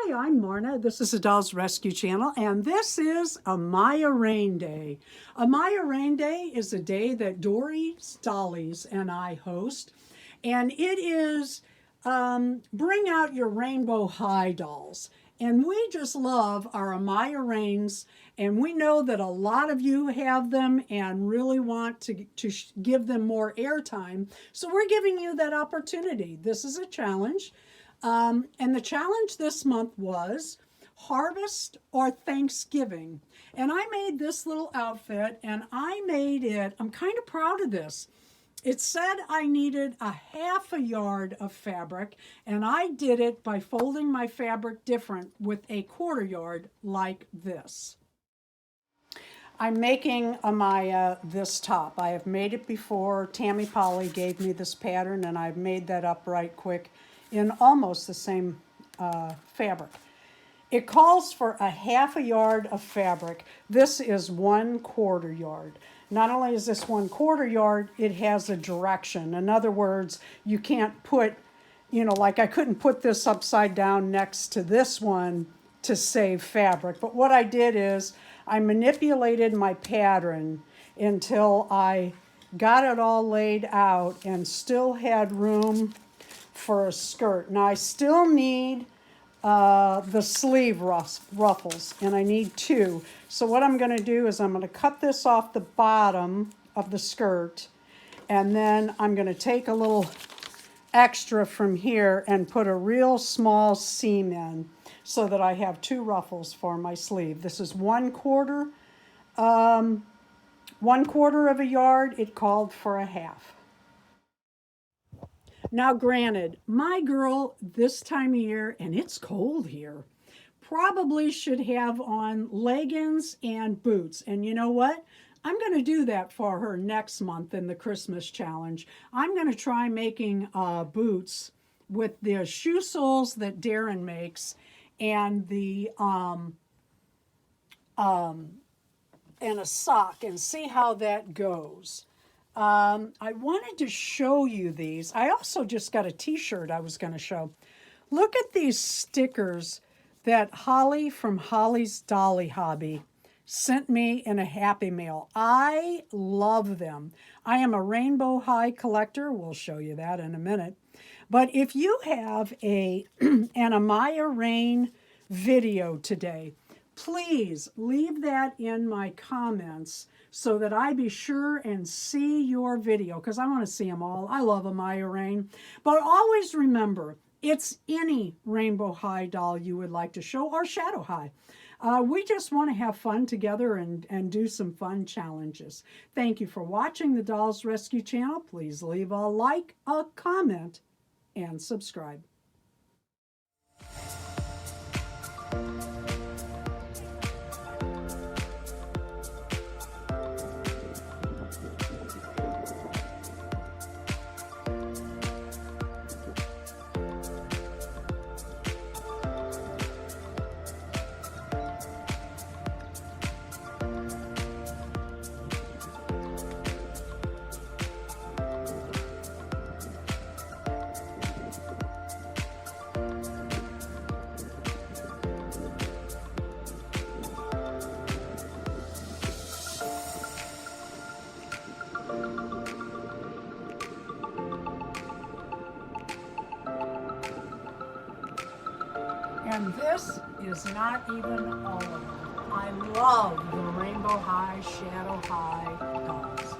Hi, I'm Marna. This is the Dolls Rescue Channel, and this is Amaya Raine Day. Amaya Raine Day is a day that Dory's Dollies and I host, and it is bring out your rainbow high dolls. And we just love our Amaya Raines, and we know that a lot of you have them and really want to give them more airtime. So we're giving you that opportunity. This is a challenge. And the challenge this month was Harvest or Thanksgiving. And I made this little outfit, and I made it, I'm kind of proud of this. It said I needed a half a yard of fabric, and I did it by folding my fabric different with a quarter yard like this. I'm making Amaya this top. I have made it before. Tammy Polly gave me this pattern, and I've made that up right quick in almost the same fabric. It calls for a half a yard of fabric. This is 1/4 yard. Not only is this 1/4 yard, it has a direction. In other words, you can't put, like I couldn't put this upside down next to this one to save fabric. But what I did is I manipulated my pattern until I got it all laid out and still had room for a skirt. Now I still need the sleeve ruffles, and I need 2. So what I'm going to do is I'm going to cut this off the bottom of the skirt, and then I'm going to take a little extra from here and put a real small seam in so that I have 2 ruffles for my sleeve. This is 1/4 of a yard. It called for a half. Now, granted, my girl this time of year, and it's cold here, probably should have on leggings and boots. And you know what? I'm going to do that for her next month in the Christmas challenge. I'm going to try making boots with the shoe soles that Darren makes and the and a sock, and see how that goes. I wanted to show you these. I also just got a t-shirt I was going to show. Look at these stickers that Holly from Holly's Dolly Hobby sent me in a Happy Mail. I love them. I am a Rainbow High collector. We'll show you that in a minute. But if you have an Amaya Raine video today, please leave that in my comments so that I be sure and see your video, because I want to see them all. I love Amaya Raine. But always remember, it's any Rainbow High doll you would like to show, or Shadow High. We just want to have fun together and do some fun challenges. Thank you for watching the Dolls Rescue Channel. Please leave a like, a comment, and subscribe. And this is not even all of it. I love the Rainbow High, Shadow High dolls.